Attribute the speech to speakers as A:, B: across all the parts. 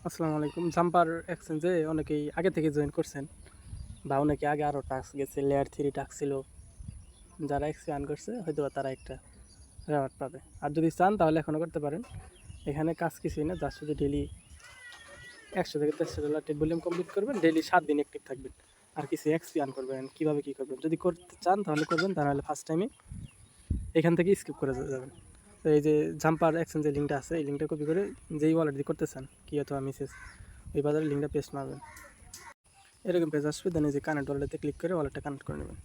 A: আসসালামু আলাইকুম। জাম্পার এক্সচেঞ্জে অনেকেই আগে থেকে জয়েন করছেন বা অনেকে আগে আরও টাস্ক গেছে, লেয়ার 3 টাস্ক ছিল। যারা এক্সপি করছে হয়তো বা তারা একটা রেওয়ার্ড পাবে। আর যদি চান তাহলে এখনও করতে পারেন। এখানে কাজ কিছুই না, যার শুধু ডেলি 100 থেকে 150 ডলার টেট ভলিউম কমপ্লিট করবেন, ডেলি 7 দিন অ্যাক্টিভ থাকবেন। আর কিছু এক্সপি করবেন, কীভাবে কী করবেন যদি করতে চান তাহলে করবেন, তাহলে ফার্স্ট টাইমে এখান থেকে স্কিপ করে যাবেন। তো এই যে জাম্পার এক্সচেঞ্জের লিঙ্কটা আছে, এই লিঙ্কটা কপি করে যেই ওয়ালেট দিয়ে করতে চান কি অথবা মেসেজ, ওই বাজারে লিঙ্কটা পেস্ট মারবেন। এরকম পেজ আসবে, দেন এই যে কানেক্ট ওয়ালেটে ক্লিক করে ওয়ালেটটা কানেক্ট করে নেবেন।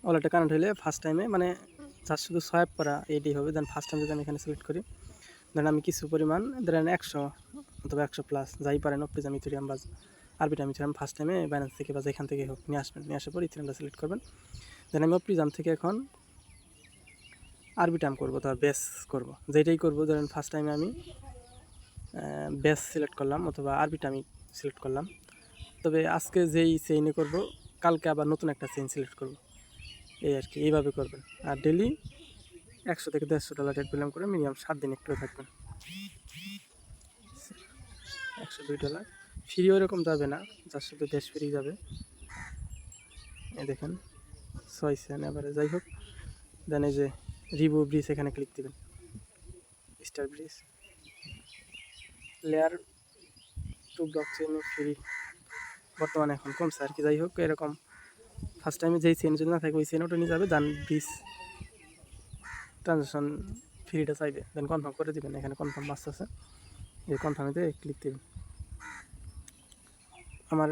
A: ওয়ালেটটা কানেক্ট হলে ফার্স্ট টাইমে মানে যার শুধু সোয়াইপ করা এইটাই হবে। দেন ফার্স্ট টাইম যদি আমি এখানে সিলেক্ট করি, দেন আমি কিছু পরিমাণ ধরেন 100 অথবা 100+ যাই পারেন অপ্রিজাম ইথেরিয়াম বা আরবিটাম ইথেরিয়াম ফার্স্ট টাইমে বাইন্যান্স থেকে বা যেখান থেকে হোক নিয়ে আসবেন। নিয়ে আসার পর ইথেরিয়ামটা সিলেক্ট করবেন। দেন আমি অপ্রিজাম থেকে এখন আরবিটাম করবো অথবা বেস করবো, যেটাই করবো। ধরেন ফার্স্ট টাইমে আমি বেস সিলেক্ট করলাম অথবা আরবিটামই সিলেক্ট করলাম। তবে আজকে যেই চেইনে করব, কালকে আবার নতুন একটা চেইন সিলেক্ট করব, এই আর কি। এইভাবে করবেন। আর ডেলি 100 থেকে 150 ডলার রেট পেলাম করে মিনিমাম 7 দিন একটু থাকবেন। 102 ডলার ফ্রি ওরকম যাবে না, যার শুধু দেশ ফ্রি যাবে। এই দেখেন 6 সেন্ট এবারে, যাই হোক। দেন এই যে রিভিউ ব্রিজ, এখানে ক্লিক দেবেন। Star bridge layer 2 block chain free বর্তমানে এখন কমছে আর কি। যাই হোক, এরকম ফার্স্ট টাইমে যেই চেন যদি না থাকে ওই চেন ওটা নিয়ে যাবে। দেন ব্রিজ ট্রানজাকশন ফ্রিটা চাইবে, দেন কনফার্ম করে দেবেন। এখানে কনফার্ম মাস আছে, এই কনফার্মেতে ক্লিক দেবেন। আমার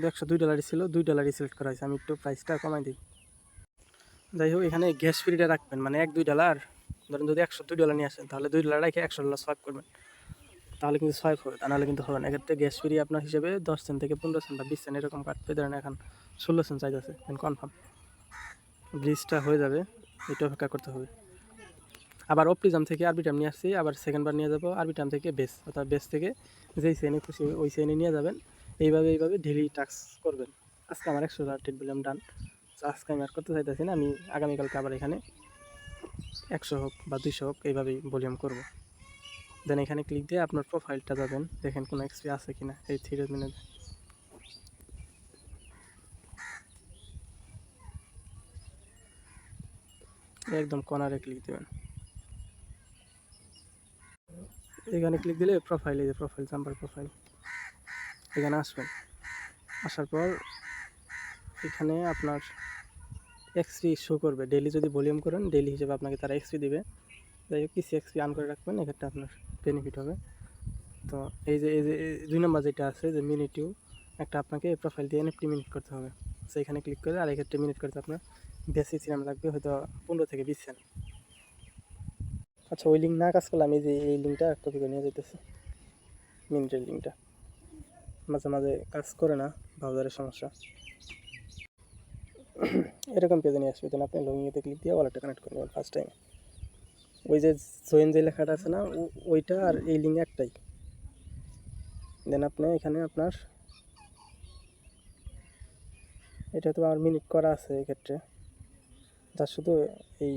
A: 102 ডলারই ছিল, 2 ডলারই সিলেক্ট করা হয়েছে। আমি একটু প্রাইসটা কমাই দিই। যাই হোক, এখানে গ্যাস ফ্রিটা রাখবেন, মানে 1-2 ডলার। ধরেন যদি 102 ডলার নিয়ে আসেন, তাহলে 2 ডলার রেখে 100 ডলার সোয়াইপ করবেন, তাহলে কিন্তু সোয়াইপ হবে। তা নাহলে কিন্তু হবে না। এক্ষেত্রে গ্যাস ফ্রি আপনার হিসেবে 10 সেন্ট থেকে 15 সেন্ট বা 20 সেন্ট এরকম কাটবে। ধরেন এখন 16 সেন্ট চাইতেছে, দেন কনফার্ম। ব্রিজটা হয়ে যাবে, এটা অপেক্ষা করতে হবে। আবার অপ্রিজাম থেকে আরবিটাম নিয়ে আসছি, আবার সেকেন্ডবার নিয়ে যাবো আরবিটাম থেকে বেস, অর্থাৎ বেস থেকে যেই চেনে খুশি ওই চেনে নিয়ে যাবেন। এইভাবে ডেলি টাস্ক করবেন। আজকে আমার 100 ডলার টেট বললাম ডান। আজকে আমি আর করতে চাইতেছি না, আমি আগামীকালকে আবার এখানে 100 হোক বা 200 হোক এইভাবেই ভলিউম করবো। দেন এখানে ক্লিক দিয়ে আপনার প্রোফাইলটা যাবেন, দেখেন কোনো এক্সপি আছে কিনা। এই 3 মিনিট একদম কর্নারে ক্লিক দেবেন। এখানে ক্লিক দিলে প্রোফাইল, এই যে প্রোফাইল, জাম্পার প্রোফাইল, এখানে আসবেন। আসার পর এখানে আপনার এক্সপি শো করবে। ডেলি যদি ভলিউম করেন, ডেলি হিসেবে আপনাকে তারা এক্সপি দিবে। যাই হোক, কিছু এক্সপি করে রাখবেন, এক্ষেত্রে আপনার বেনিফিট হবে। তো এই যে 2 নম্বর যেটা আছে যে মিনিটিউ, একটা আপনাকে প্রোফাইল দিয়ে এনএফটি মিনিট করতে হবে। তো এখানে ক্লিক করে, আর এক্ষেত্রে মিনিট করতে আপনার বেশি সিরাম লাগবে, হয়তো 15 থেকে 20 সেন্ট। আচ্ছা, ওই লিঙ্ক না কাজ করলাম, এই যে এই লিঙ্কটা কপি করে নিয়ে যেতেছে, মিনিটের লিঙ্কটা মাঝে মাঝে কাজ করে না, ব্রাউজারের সমস্যা। এরকম পেজে নিয়ে আসবে। দেন আপনি লগইনে ক্লিক দিয়ে ওয়ালেটটা কানেক্ট করে নেবেন ফার্স্ট টাইম। ওই যে জয়েন যে লেখাটা আছে না, ওইটা আর এই লিঙ্ক একটাই। দেন আপনি এখানে আপনার এটা তো আমার মিনিট করা আছে এক্ষেত্রে, যার শুধু এই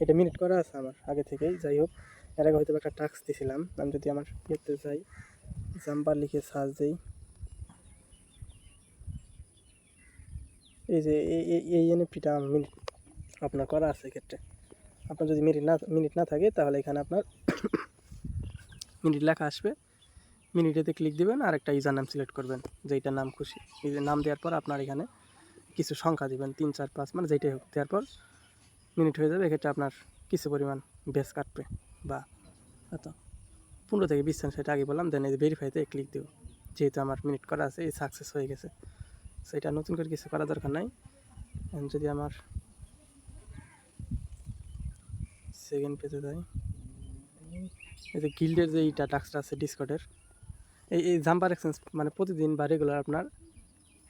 A: এটা মিনিট করা আছে আমার আগে থেকেই। যাই হোক, এর আগে হয়তো একটা টাস্ক দিয়েছিলাম। আমি যদি আমার ইয়েতে যাই, জাম্পার লিখে সার্চ দিই, এই যে এই এনএফটিটা আমার মিনিট আপনার করা আছে এক্ষেত্রে। আপনার যদি মিনিট না থাকে, তাহলে এখানে আপনার মিনিট লেখা আসবে। মিনিটেতে ক্লিক দেবেন, আর একটা ইউজার নাম সিলেক্ট করবেন, যেইটা নাম খুশি। এই যে নাম দেওয়ার পর আপনার এখানে কিছু সংখ্যা দিবেন, 3, 4, 5, মানে যেইটাই হোক। দেওয়ার পর মিনিট হয়ে যাবে। এক্ষেত্রে আপনার কিছু পরিমাণ বেস কাটবে, বা এত 15 থেকে 20 সেন্ট, সেটা আগে বললাম। দেন এই ভেরিফাইতে ক্লিক দেব, যেহেতু আমার মিনিট করা আছে, এই সাকসেস হয়ে গেছে। সেটা নতুন করে কিছু করা দরকার নাই। যদি আমার সেকেন্ড পেজে যাই, এই যে গিল্ডের যে এইটা টাস্কটা আছে ডিসকর্ডের, এই জাম্পার এক্সচেঞ্জ মানে প্রতিদিন বা রেগুলার আপনার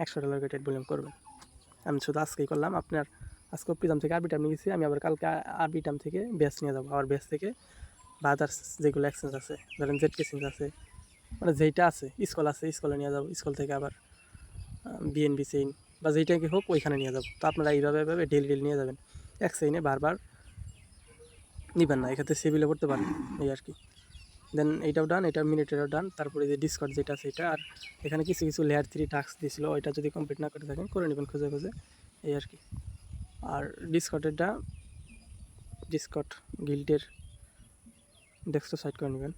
A: 100 ডলার রেটেড ভলিউম করবেন। আমি শুধু আজকেই করলাম। আপনার আজকে অপ্রিজাম থেকে আরবিটাম নিয়ে গেছি, আমি আবার কালকে আরবিটাম থেকে বেস নিয়ে যাবো। আবার বেস থেকে বা আদার্স যেগুলো এক্সচেঞ্জ আছে, ধরেন জেড এক্সচেঞ্জ আছে, মানে যেইটা আছে, স্কল আছে, স্কলে নিয়ে যাবো। স্কল থেকে আবার বিএনবি চেইন বা যেইটাকে হোক ওইখানে নিয়ে যাবো। তো আপনারা এইভাবে ডেলি নিয়ে যাবেন, এক চেইনে বারবার নিবেন না, এক্ষেত্রে সেভিলে করতে পারেন এই আর কি। দেন এইটাও ডান, এটা মিনিটেরও ডান। তারপরে যে ডিসকর্ড যেটা আছে এটা, আর এখানে কিছু কিছু লেয়ার 3 টাস্ক দিয়েছিল, ওইটা যদি কমপ্লিট না করে থাকেন করে নেবেন খুঁজে খুঁজে এই আর কি। আর ডিসকর্ডেরটা ডিসকর্ড গিল্ডের ডেস্কটপ সাইড করে নেবেন।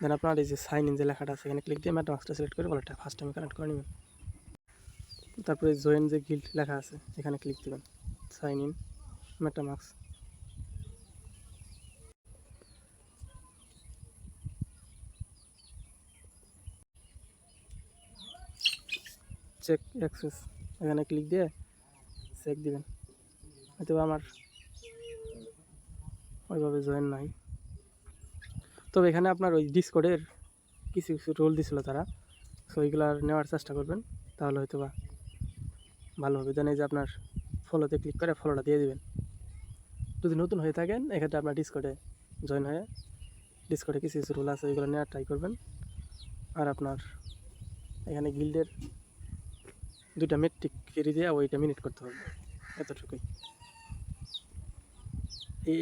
A: দেন আপনার এই যে সাইন ইন যে লেখাটা আছে এখানে ক্লিক দিয়ে মেটামাস্কটা সিলেক্ট করে ওয়ালেটটা ফার্স্ট টাইমে কানেক্ট করে নেবেন। তারপরে জয়েন যে গিল্ড লেখা আছে এখানে ক্লিক দেবেন, sign in MetaMask. Check access এখানে ক্লিক দিয়ে চেক দিবেন। হয়তো আমার ওইভাবে জয়েন নাই, তবে এখানে আপনার ওই ডিসকর্ডের কিছু কিছু রোল দিছিল তারা, সো ওইগুলো নেওয়ার চেষ্টা করবেন, তাহলে হয়তো বা ভালো হবে। দেন এই যে আপনার ফলোতে ক্লিক করে ফলোটা দিয়ে দিবেন। যদি নতুন হয়ে থাকেন এক্ষেত্রে আপনার ডিসকর্ডে জয়েন হয়ে ডিসকর্ডে কিছু কিছু রোল আছে ওইগুলো নেওয়ার ট্রাই করবেন। আর আপনার এখানে গিল্ডের 2টা মেট্রিক ফ্রি দিয়ে ওইটা মিনিট করতে হবে, এতটুকুই।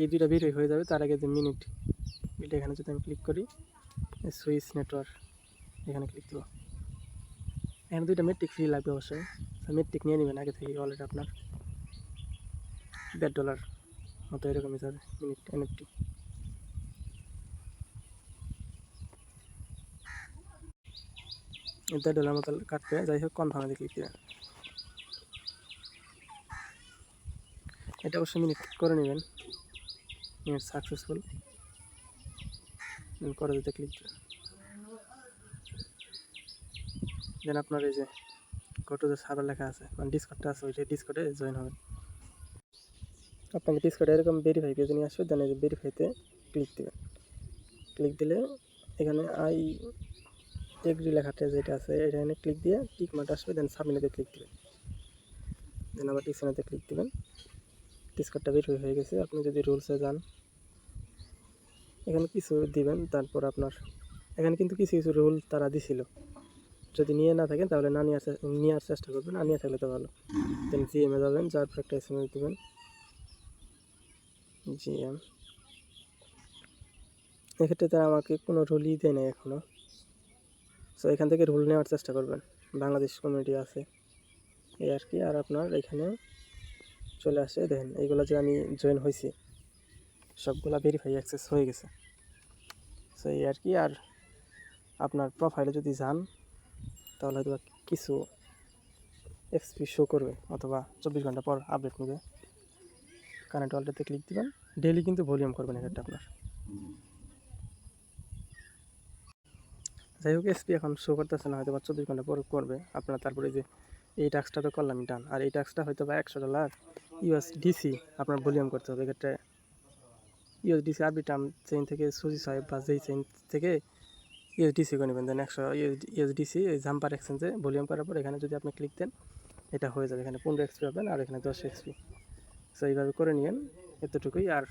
A: এই 2টা বের হয়ে যাবে, তার আগে যে মিনিট বিলটা এখানে যদি আমি ক্লিক করি সুইচ নেটওয়ার্ক এখানে ক্লিক দেবো। এখানে 2টা মেট্রিক ফ্রি লাগবে অবশ্যই, মেট্রিক নিয়ে নেবেন আগে থেকে। অলরেডি আপনার $1.5 মতো এরকমই যাবে মিনিট এনএফটি। $1.5 মতো কাটবে, যাই হোক কনফার্মে ক্লিক দেবেন। এটা অবশ্যই মিনিট করে নেবেন, মিনিট সাকসেসফুল করে দিতে ক্লিক দেবেন। দেন আপনার এই যে গটো যে সার্ভার লেখা আছে মানে ডিসকর্ডটা আছে ওইটা ডিসকর্ডে জয়েন হবেন। আপনাকে ডিসকর্ডে এরকম ভেরিফাই পেজে নিয়ে আসবে, দেন এই যে ভেরিফাইতে ক্লিক দেবেন। ক্লিক দিলে এখানে আই এগ্রি লেখাটা যেটা আছে এখানে ক্লিক দিয়ে টিক মার্ক আসবে, দেন সাবমিটে ক্লিক দেবেন। দেন আবার ডিসকানেক্টে ক্লিক দেবেন। ডিসকর্ডটা ভেরিফাই হয়ে গেছে। আপনি যদি রুলসে যান এখানে কিছু দিবেন, তারপর আপনার এখানে কিন্তু কিছু কিছু রুল তারা দিছিল, যদি নিয়ে না থাকেন তাহলে না নেওয়ার চেষ্টা করবেন, আর নিয়ে থাকলে তো ভালো। দেন জিএমে যাবেন, যার পর একটা এসএমএস দেবেন জিএম। এক্ষেত্রে তারা আমাকে কোনো রুলই দেয় না এখনও, সো এখান থেকে রুল নেওয়ার চেষ্টা করবেন, বাংলাদেশ কমিউনিটি আছে এই আর কি। আর আপনার এখানে চলে আসে দেখেন এইগুলো যে আমি জয়েন হয়েছি সবগুলা ভেরিফাই অ্যাক্সেস হয়ে গেছে, সো এই আর কি। আর আপনার প্রোফাইলে যদি যান তাহলে হয়তো কিছু এক্সপি শো করবে, অথবা 24 ঘন্টা পর আপডেট নেবে। কারেন্ট ওয়ালেটে ক্লিক দিবেন, ডেইলি কিন্তু ভলিউম করবেন এক্ষেত্রে আপনার। যাই হোক এসপি এখন শো করতেছে না, হয়তো বা 24 ঘন্টা পর করবে আপনার। তারপরে যে এই টাস্কটা তো করলাম ডান, আর এই টাস্কটা হয়তো বা $100 USDC আপনার ভলিউম করতে হবে। এক্ষেত্রে USDC আরবি টার্ম চেইন থেকে সুজি সাহেব বা যেই চেইন থেকে USDC করে নেবেন। দেন 100 USDC এই জাম্পার এক্সচেঞ্জে ভলিউম করার পর এখানে যদি আপনি ক্লিক দেন এটা হয়ে যাবে। এখানে 15 XP পাবেন আর এখানে 10 XP। সো এইভাবে করে নিন, এতটুকুই। আর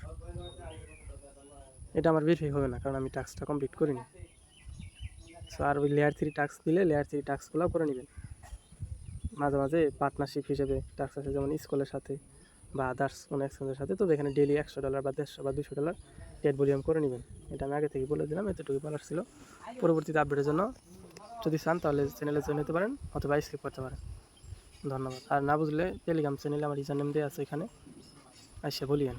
A: এটা আমার ভেরিফাই হবে না কারণ আমি টাস্কটা কমপ্লিট করিনি। সো আর ওই লেয়ার 3 টাস্ক দিলে লেয়ার 3 টাস্কগুলোও করে নেবেন। মাঝে মাঝে পার্টনারশিপ হিসেবে টাস্ক আছে, যেমন স্কুলের সাথে বা আদার্স কোনো এক্সচেঞ্জের সাথে, তবে এখানে ডেলি $100 বা 150 বা $200 পেড ভলিউম করে নেবেন। এটা আমি আগে থেকে বলে দিলাম, এতটুকু বলার ছিল। পরবর্তীতে আপডেটের জন্য যদি চান তাহলে চ্যানেলে জয়েন হতে পারেন অথবা স্কিপ করতে পারেন। ধন্যবাদ। আর না বুঝলে টেলিগ্রাম চ্যানেলে আমার ইউজার নেম দেওয়া আছে, এখানে আসে বলিয়েন।